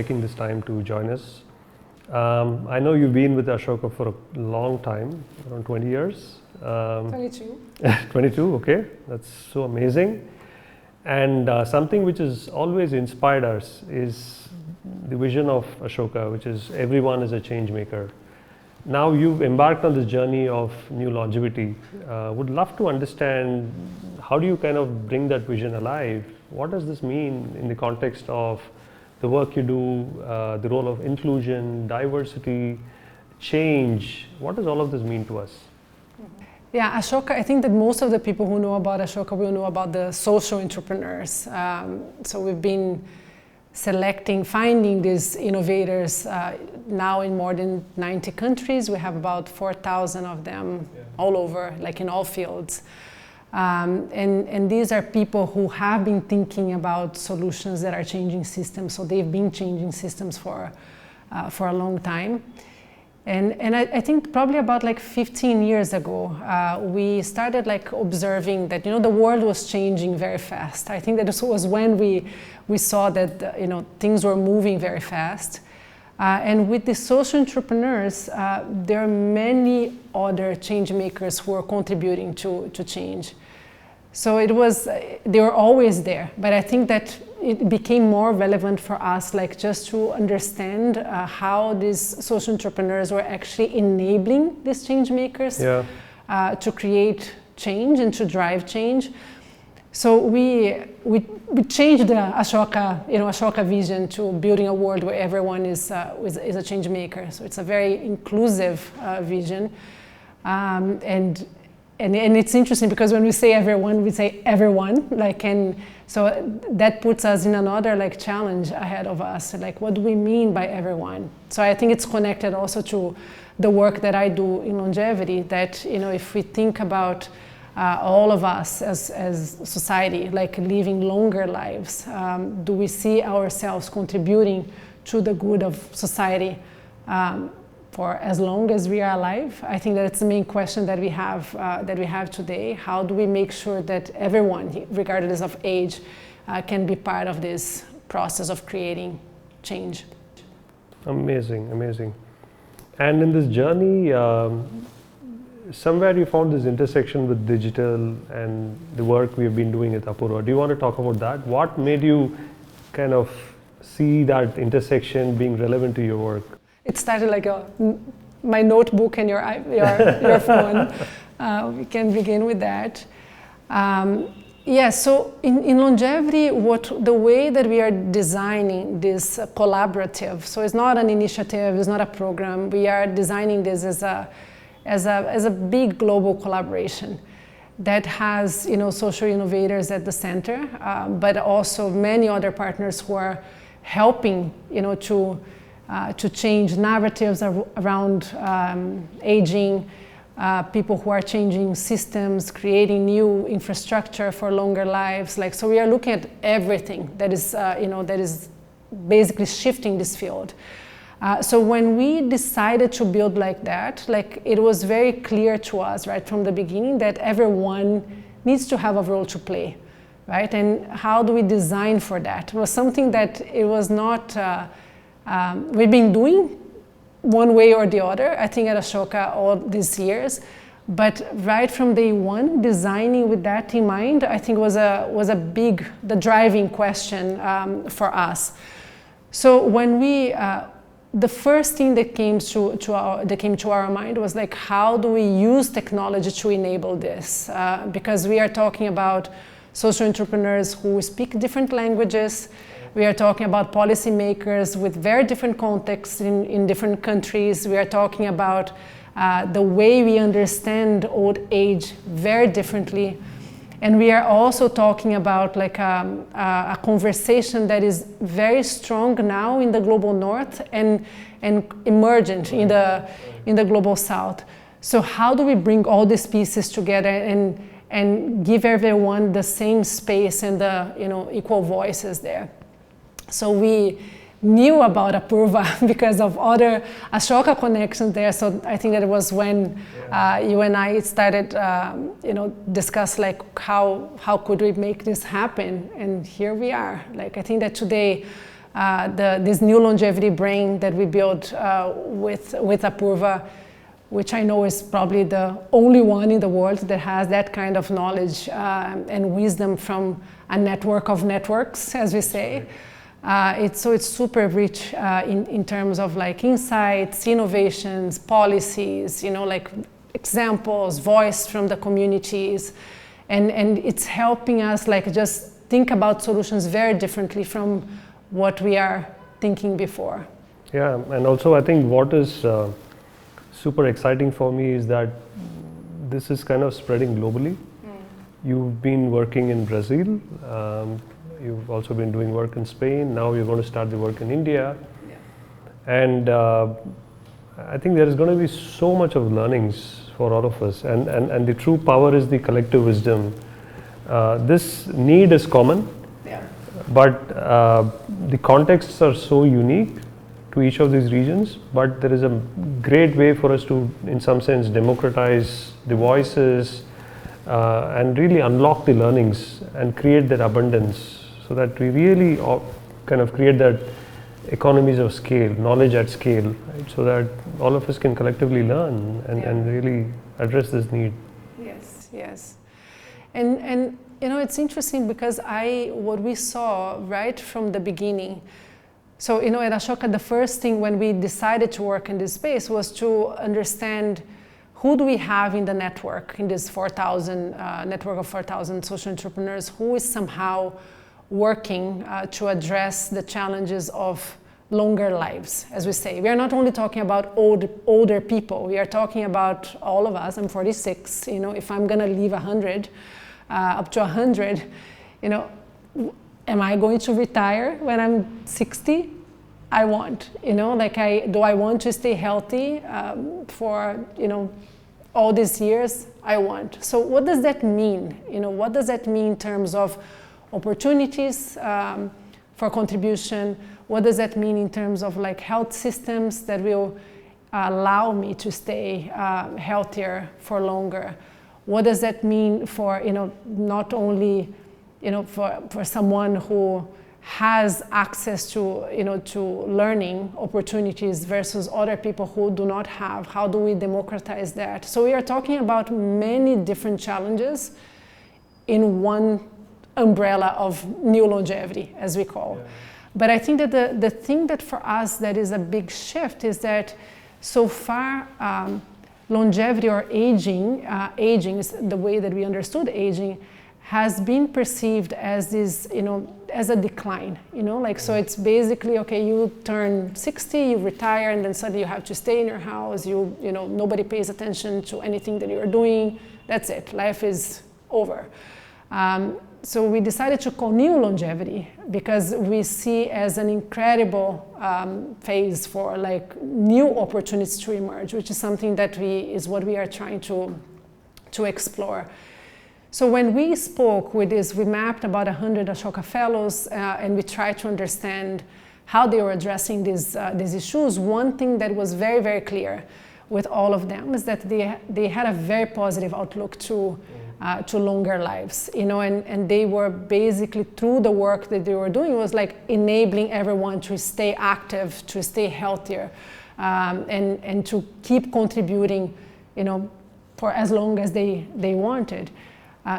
taking this time to join us. I know you've been with Ashoka for a long time, around 20 years. 22. 22, okay, that's so amazing. And something which has always inspired us is the vision of Ashoka, which is everyone is a change maker. Now you've embarked on this journey of new longevity. Would love to understand, how do you kind of bring that vision alive? What does this mean in the context of the work you do, the role of inclusion, diversity, change? What does all of this mean to us? Yeah, Ashoka, I think that most of the people who know about Ashoka will know about the social entrepreneurs. So we've been finding these innovators now in more than 90 countries. We have about 4,000 of them all over, like in all fields. And these are people who have been thinking about solutions that are changing systems. So they've been changing systems for a long time. And I think probably about like 15 years ago, we started like observing that, the world was changing very fast. I think that this was when we saw that, things were moving very fast. And with the social entrepreneurs, there are many other change makers who are contributing to change. So they were always there, but I think that it became more relevant for us, like just to understand how these social entrepreneurs were actually enabling these change makers to create change and to drive change. So we changed the Ashoka vision to building a world where everyone is a change maker. So it's a very inclusive vision, and it's interesting because when we say everyone, we say everyone, so that puts us in another challenge ahead of us. What do we mean by everyone? So I think it's connected also to the work that I do in longevity, that, if we think about all of us as society, living longer lives, do we see ourselves contributing to the good of society for as long as we are alive? I think that's the main question that we have today. How do we make sure that everyone, regardless of age, can be part of this process of creating change? Amazing, amazing. And in this journey, somewhere you found this intersection with digital and the work we've been doing at Apurva. Do you want to talk about that? What made you kind of see that intersection being relevant to your work? It started like my notebook and your phone. We can begin with that. So in longevity, the way that we are designing this collaborative, so it's not an initiative, it's not a program. We are designing this as a big global collaboration that has social innovators at the center, but also many other partners who are helping to change narratives around aging, people who are changing systems, creating new infrastructure for longer lives. So we are looking at everything that is basically shifting this field. So when we decided to build like that, it was very clear to us right from the beginning that everyone needs to have a role to play, right? And how do we design for that? It was something that it was not. We've been doing one way or the other, I think, at Ashoka all these years, but right from day one, designing with that in mind, I think was the driving question for us. So when the first thing that came to our mind was how do we use technology to enable this? Because we are talking about social entrepreneurs who speak different languages. We are talking about policymakers with very different contexts in different countries. We are talking about the way we understand old age very differently. And we are also talking about a conversation that is very strong now in the global north and emergent in the global south. So how do we bring all these pieces together and give everyone the same space and the equal voices there? So we knew about Apurva because of other Ashoka connections there. So I think that it was when you and I started, discuss how could we make this happen, and here we are. I think that today this new longevity brain that we built with Apurva, which I know is probably the only one in the world that has that kind of knowledge and wisdom from a network of networks, as we say. It's super rich in terms of like insights, innovations, policies, like examples, voice from the communities, and it's helping us like just think about solutions very differently from what we are thinking before. Yeah, and also I think what is super exciting for me is that this is kind of spreading globally. You've been working in Brazil, you've also been doing work in Spain, now you're going to start the work in India. And I think there is going to be so much of learnings for all of us, and the true power is the collective wisdom. This need is common, but the contexts are so unique to each of these regions, but there is a great way for us to, in some sense, democratize the voices and really unlock the learnings and create that abundance, so that we really kind of create that economies of scale, knowledge at scale, right? So that all of us can collectively learn and really address this need. Yes. And it's interesting because what we saw right from the beginning, so at Ashoka, the first thing when we decided to work in this space was to understand who do we have in the network, in this 4,000 network of 4,000 social entrepreneurs, who is somehow working to address the challenges of longer lives, as we say. We are not only talking about older people, we are talking about all of us. I'm 46, if I'm gonna live 100, up to 100, am I going to retire when I'm 60? I want, do I want to stay healthy for, all these years? I want. So what does that mean? What does that mean in terms of opportunities for contribution? What does that mean in terms of like health systems that will allow me to stay healthier for longer? What does that mean for, not only, for someone who has access to, to learning opportunities versus other people who do not have? How do we democratize that? So we are talking about many different challenges in one umbrella of new longevity, as we call. Yeah. But I think that the thing that for us that is a big shift is that so far longevity or aging is the way that we understood aging, has been perceived as this, as a decline, so it's basically, okay, you turn 60, you retire, and then suddenly you have to stay in your house, nobody pays attention to anything that you're doing, that's it, life is over. So we decided to call new longevity because we see as an incredible phase for like new opportunities to emerge, which is something that is what we are trying to explore. So when we spoke with this, we mapped about 100 Ashoka fellows and we tried to understand how they were addressing these issues. One thing that was very, very clear with all of them is that they had a very positive outlook to longer lives, and they were basically, through the work that they were doing, was like enabling everyone to stay active, to stay healthier, and to keep contributing, for as long as they wanted.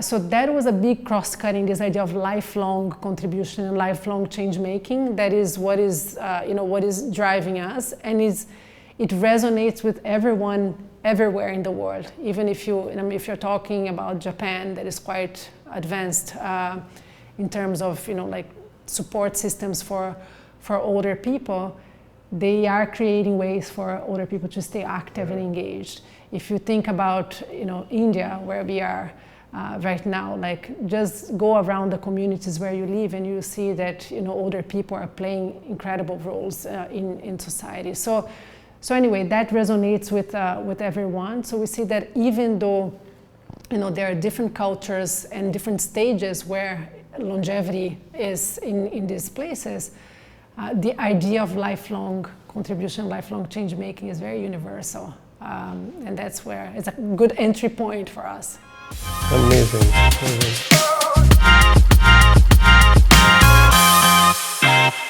So that was a big cross-cutting, this idea of lifelong contribution and lifelong change making. That is what is, what is driving us, and it resonates with everyone everywhere in the world. Even if if you're talking about Japan, that is quite advanced in terms of like support systems for older people, they are creating ways for older people to stay active and engaged. If you think about India, where we are right now, like just go around the communities where you live and you see that older people are playing incredible roles in society. So anyway, that resonates with everyone. So we see that even though there are different cultures and different stages where longevity is in these places, the idea of lifelong contribution, lifelong change making is very universal, and that's where it's a good entry point for us. Amazing.